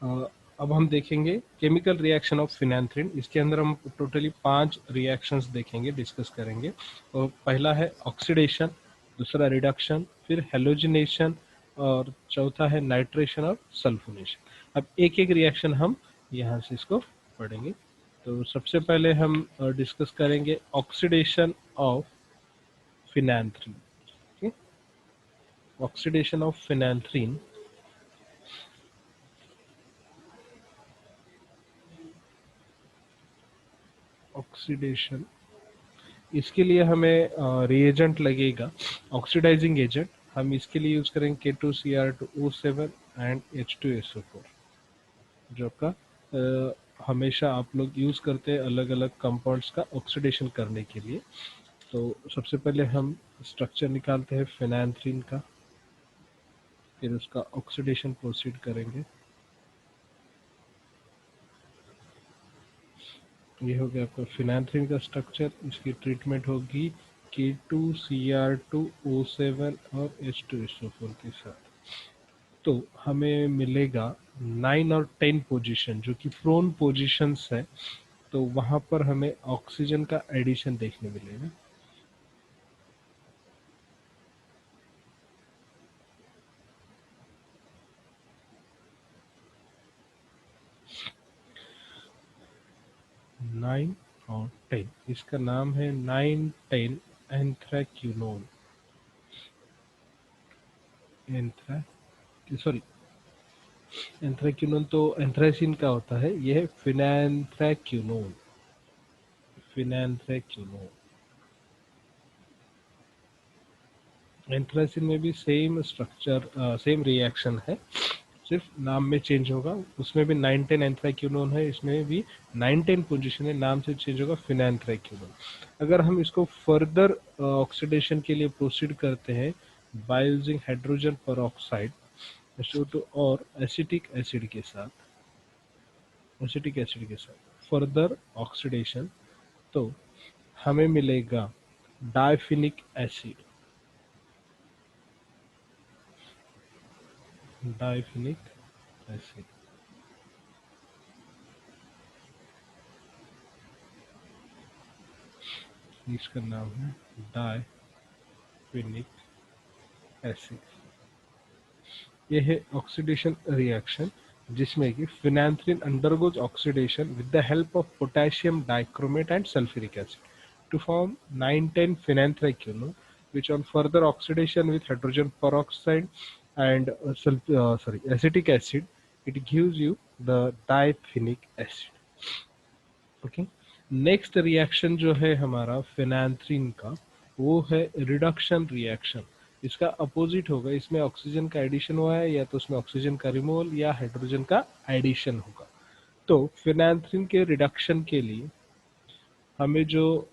अब हम देखेंगे केमिकल रिएक्शन ऑफ फिनैंथ्रिन। इसके अंदर हम टोटली 5 रिएक्शंस देखेंगे, डिस्कस करेंगे। और पहला है ऑक्सीडेशन, दूसरा रिडक्शन, फिर हेलोजिनेशन, और चौथा है नाइट्रेशन और सल्फोनेशन। अब एक एक रिएक्शन हम यहाँ से इसको पढ़ेंगे। तो सबसे पहले हम डिस्कस करेंगे oxidation of phenanthrene. Oxidation of phenanthrene, oxidation, इसके लिए हमें रिएजेंट लगेगा, ऑक्सीडाइजिंग एजेंट। हम इसके लिए यूज करेंगे K2Cr2O7 एंड H2SO4, जो आपका हमेशा आप लोग यूज करते हैं अलग अलग कंपाउंड्स का ऑक्सीडेशन करने के लिए। तो सबसे पहले हम स्ट्रक्चर निकालते हैं फिनैंथ्रिन का, फिर उसका ऑक्सीडेशन प्रोसीड करेंगे। ये हो गया आपका फिनैंथ्रिन का स्ट्रक्चर। इसकी ट्रीटमेंट होगी K2Cr2O7 और H2SO4 के साथ। तो हमें मिलेगा 9 और 10 पोजीशन, जो कि प्रोन पोजीशंस है। तो वहां पर हमें ऑक्सीजन का एडिशन देखने मिलेगा। नाइन और 10, इसका नाम है 9-10 एंथ्राक्यूनोन। एंथ्रा सॉरी, एंथ्राक्यूनोन तो एंथ्रासिन का होता है, यह है फिनैंथ्राक्यूनोन। फिनैंथ्राक्यूनोन, एंथ्रासिन में भी सेम स्ट्रक्चर, सेम रिएक्शन है, सिर्फ नाम में चेंज होगा। उसमें भी 9-10 एंथ्राक्यूनोन है, इसमें भी 9-10 पोजीशन है, नाम से चेंज होगा फिनैंथ्राक्यूनोन। अगर हम इसको फर्दर ऑक्सीडेशन के लिए प्रोसीड करते हैं by using hydrogen peroxide SO2 और एसिटिक एसिड के साथ फर्दर ऑक्सीडेशन, तो हमें मिलेगा डायफिनिक एसिड। डायफिनिक एसिड, इसका नाम है डायफिनिक एसिड। यह है ऑक्सीडेशन रिएक्शन, जिसमें कि phenanthrene undergoes oxidation with the help of potassium dichromate and sulphuric acid to form 9-10 phenanthraquinone, which on further oxidation with hydrogen peroxide and acetic acid, it gives you the diphenic acid. Okay, next reaction जो है हमारा फिनैंथ्रिन का, वो है reduction reaction. इसका opposite होगा, इसमें oxygen का एडिशन हुआ है, या तो उसमें ऑक्सीजन का रिमूवल या हाइड्रोजन का एडिशन होगा। तो फिनैंथ्रिन के रिडक्शन के लिए हमें जो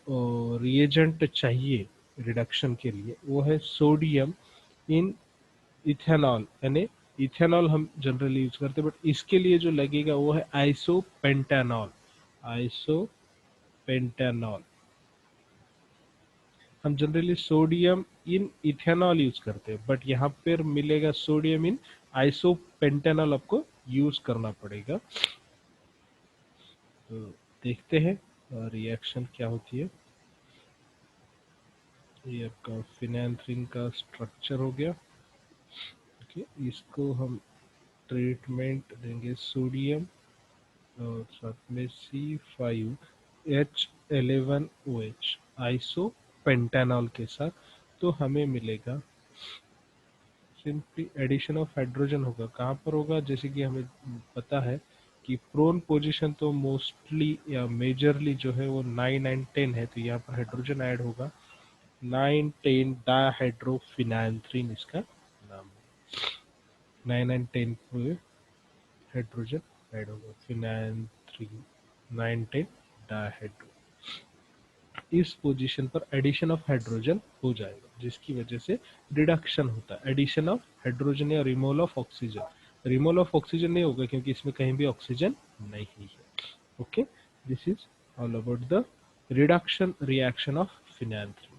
रिएजेंट चाहिए रिडक्शन के लिए, वो है सोडियम इन इथेनॉल, यानी इथेनॉल हम जनरली यूज करते हैं, बट इसके लिए जो लगेगा वो है आइसोपेंटानॉल। आइसोपेंटानॉल, हम जनरली सोडियम इन इथेनॉल यूज करते हैं, बट यहाँ पर मिलेगा सोडियम इन आइसोपेंटानॉल, आपको यूज करना पड़ेगा। तो देखते हैं रिएक्शन क्या होती है। ये आपका फिनैंथ्रिन का स्ट्रक्चर हो गया। ओके, इसको हम ट्रीटमेंट देंगे सोडियम और साथ में C5H11OH आइसोपेंटानॉल के साथ। तो हमें मिलेगा सिंपली एडिशन ऑफ हाइड्रोजन होगा। कहाँ पर होगा, जैसे कि हमें पता है कि प्रोन पोजीशन तो मोस्टली या मेजरली जो है वो 9 एंड 10 है, तो यहाँ पर हाइड्रोजन ऐड होगा। 9-10 डाइहाइड्रोफिनैंथ्रिन इसका नाम है। 9 एंड 10 पे हाइड्रोजन ऐड होगा, फिनैंथ्रिन 9-10 डाइहाइड्रो। इस पोजीशन पर एडिशन ऑफ हाइड्रोजन हो जाएगा, जिसकी वजह से रिडक्शन होता है। एडिशन ऑफ हाइड्रोजन या removal of oxygen. Removal of oxygen नहीं होगा क्योंकि इसमें कहीं भी ऑक्सीजन नहीं है। Okay, this is all about the reduction reaction of phenanthrene.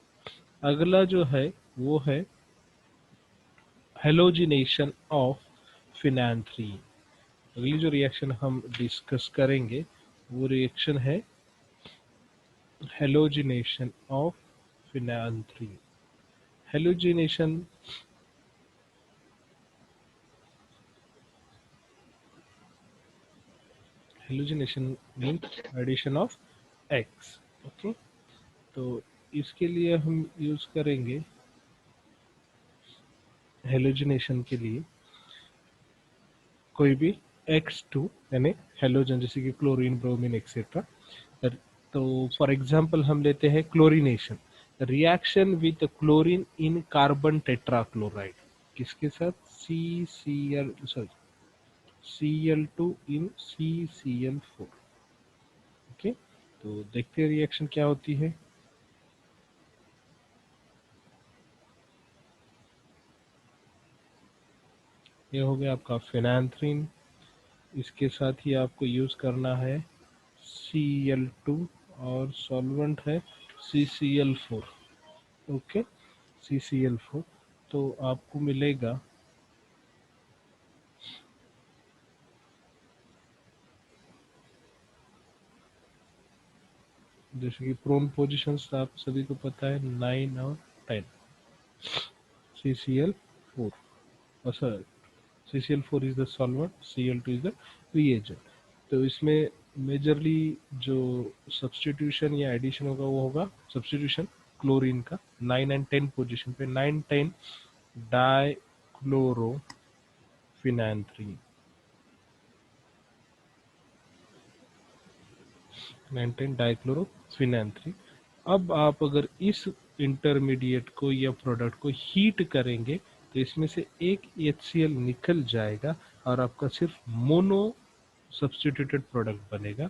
अगला जो है वो है हेलोजिनेशन ऑफ फिनैंथ्रीन। अगली जो रिएक्शन हम डिस्कस करेंगे वो रिएक्शन है halogenation of phenanthrene. Halogenation means addition of X. Okay, तो इसके लिए हम यूज करेंगे हेलोजिनेशन के लिए कोई भी X2 यानी हेलोजन, जैसे कि क्लोरीन, ब्रोमीन एक्सेट्रा। तो फॉर एग्जांपल हम लेते हैं chlorination, reaction with chlorine in carbon tetrachloride, किसके साथ? Cl2 इन CCl4। ओके, तो देखते हैं रिएक्शन क्या होती है। ये हो गया आपका फिनांथ्रीन, इसके साथ ही आपको यूज करना है Cl2 और सॉल्वेंट है CCl4। ओके, CCl4, तो आपको मिलेगा जैसे कि प्रोन पोजिशंस आप सभी को पता है 9 और 10। CCl4, sir CCl4 is the solvent, Cl2 is the reagent. तो इसमें मेजरली जो सब्स्टिट्यूशन या एडिशन होगा वो होगा सब्स्टिट्यूशन क्लोरीन का 9 एंड 10 पोजीशन पे, 9,10 डाइक्लोरोफिनांथ्रीन, 9,10 डाइक्लोरोफिनांथ्रीन। अब आप अगर इस इंटरमीडिएट को या प्रोडक्ट को हीट करेंगे तो इसमें से एक HCl निकल जाएगा और आपका सिर्फ मोनो सब्स्टिट्यूटेड प्रोडक्ट बनेगा।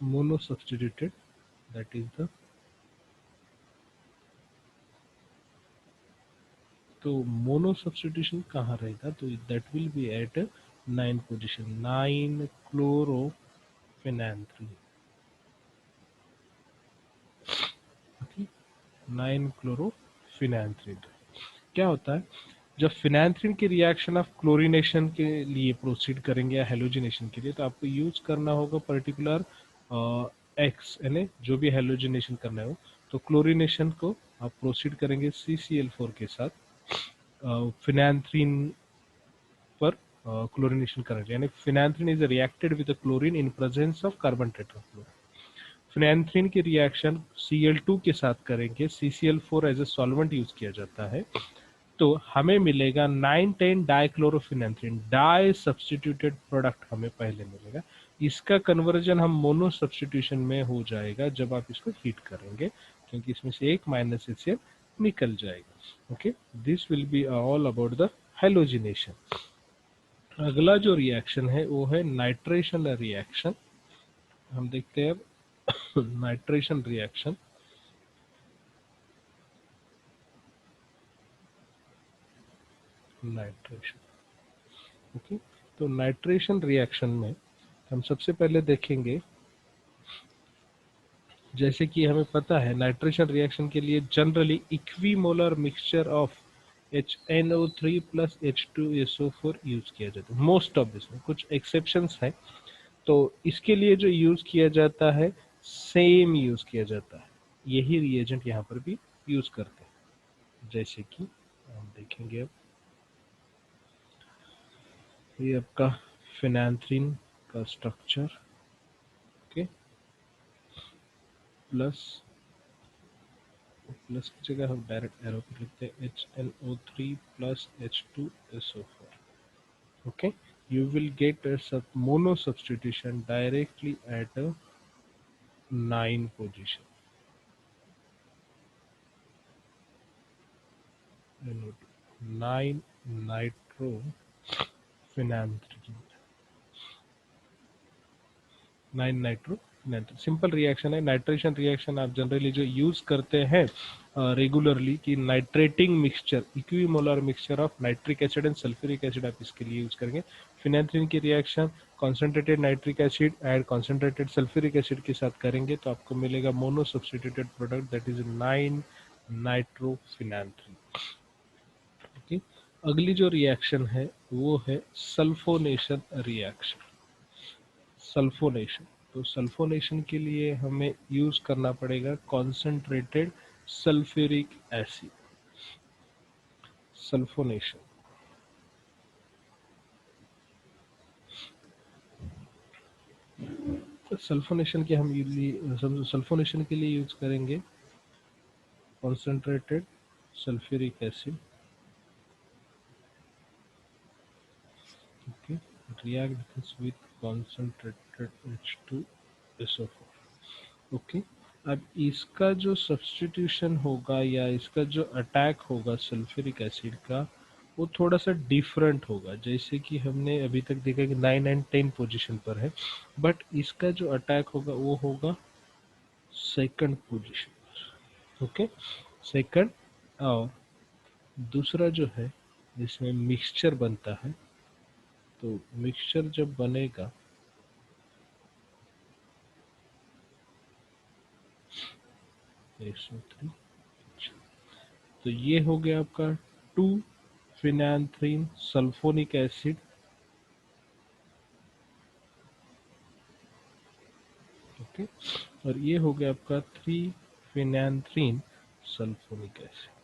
Mono substituted, that is the, तो मोनो सब्स्टिट्यूशन कहाँ रहेगा? तो that will be at 9 position, 9 chlorophenanthrene. Okay, 9 chlorophenanthrene. क्या होता है जब फिनांथ्रीन के रिएक्शन ऑफ क्लोरीनेशन के लिए प्रोसीड करेंगे या हेलोजिनेशन के लिए, तो आपको यूज करना होगा पर्टिकुलर एक्स, यानी जो भी हेलोजिनेशन करना हो। तो क्लोरीनेशन को आप प्रोसीड करेंगे CCl4 के साथ, फिनांथ्रीन पर क्लोरीनेशन करेंगे, यानी phenanthrene is reacted with chlorine in presence of carbon tetrachloride. Phenanthrene की रिएक्शन Cl2 के साथ करेंगे, CCl4 as a solvent use किया जाता है, तो हमें मिलेगा 9,10 डाइक्लोरोफिनेंथ्रीन, डाई सब्स्टिट्यूटेड प्रोडक्ट हमें पहले मिलेगा। इसका कन्वर्जन हम मोनो सब्स्टिट्यूशन में हो जाएगा जब आप इसको हीट करेंगे, क्योंकि इसमें से एक माइनस HCl निकल जाएगा। Okay, this will be all about the halogenation. अगला जो रिएक्शन है वो है नाइट्रेशन रिएक्शन। हम देखते हैं नाइट्रेशन रिएक्शन। नाइट्रेशन, ओके, तो नाइट्रेशन रिएक्शन में हम सबसे पहले देखेंगे, जैसे कि हमें पता है नाइट्रेशन रिएक्शन के लिए generally equimolar mixture of HNO3 plus H2SO4 use किया जाता है मोस्ट ऑफ दिस में, कुछ एक्सेप्शंस हैं। तो इसके लिए जो यूज किया जाता है सेम यूज किया जाता है, यही रिएजेंट यहाँ पर भी यूज करते हैं। जैसे कि हम देखेंगे, अब ये आपका फिनांथ्रीन का स्ट्रक्चर, ओके, प्लस प्लस की जगह हम डायरेक्ट एरो पे लिखते हैं HNO3 plus H2SO4। okay, you will get a mono substitution directly at a 9 position, 9 nitrofenanthrene, 9 nitro. Simple reaction है। नाइट्रेशन रिएक्शन आप जनरली जो यूज करते हैं रेगुलरली कि nitrating mixture, equimolar mixture of nitric acid and sulphuric acid, आप इसके लिए use करेंगे। फिनांथ्रीन की reaction concentrated nitric acid and concentrated sulphuric acid के साथ करेंगे तो आपको मिलेगा mono substituted product, that is 9 nitrophenanthrene. Okay, अगली जो रिएक्शन है वो है सल्फोनेशन रिएक्शन। सल्फोनेशन, तो सल्फोनेशन के लिए हमें यूज करना पड़ेगा कॉन्सेंट्रेटेड सल्फ्यूरिक एसिड। सल्फोनेशन, तो सल्फोनेशन के हम सल्फोनेशन के लिए यूज करेंगे concentrated sulphuric acid. Okay, react this with concentrated H2SO4। Okay, अब इसका जो सब्स्टिट्यूशन होगा या इसका जो अटैक होगा सल्फ्यूरिक एसिड का, वो थोड़ा सा डिफरेंट होगा। जैसे कि हमने अभी तक देखा कि 9 एंड 10 पोजीशन पर है, बट इसका जो अटैक होगा वो होगा सेकंड पोजीशन। Okay, second. और दूसरा जो है जिसमें मिक्सचर बनता है, तो मिक्सचर जब बनेगा SO3, तो ये हो गया आपका 2 फिनांथ्रीन सल्फोनिक एसिड। ओके, और ये हो गया आपका 3 phenanthrene sulphonic acid.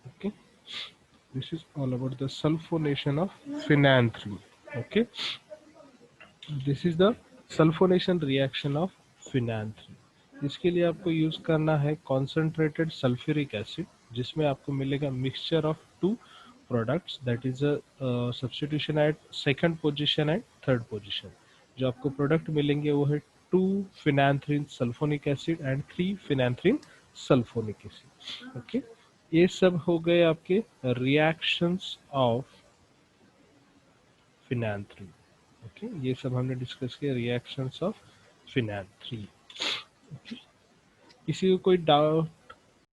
Okay, this is all about the sulphonation of phenanthrene. Okay, this is the sulphonation reaction of phenanthrene. इसके लिए आपको यूज करना है कॉन्सेंट्रेटेड सल्फ्यूरिक एसिड, जिसमें आपको मिलेगा mixture of two products, that is a substitution at second position and third position. जो आपको प्रोडक्ट मिलेंगे वो है 2 phenanthrene sulphonic acid and 3 phenanthrene sulphonic acid. Okay, ये सब हो गए आपके रिएक्शंस ऑफ फिनांथ्रीन। ओके, ये सब हमने डिस्कस किया रिएक्शंस ऑफ फिनांथ्रीन। किसी को कोई डाउट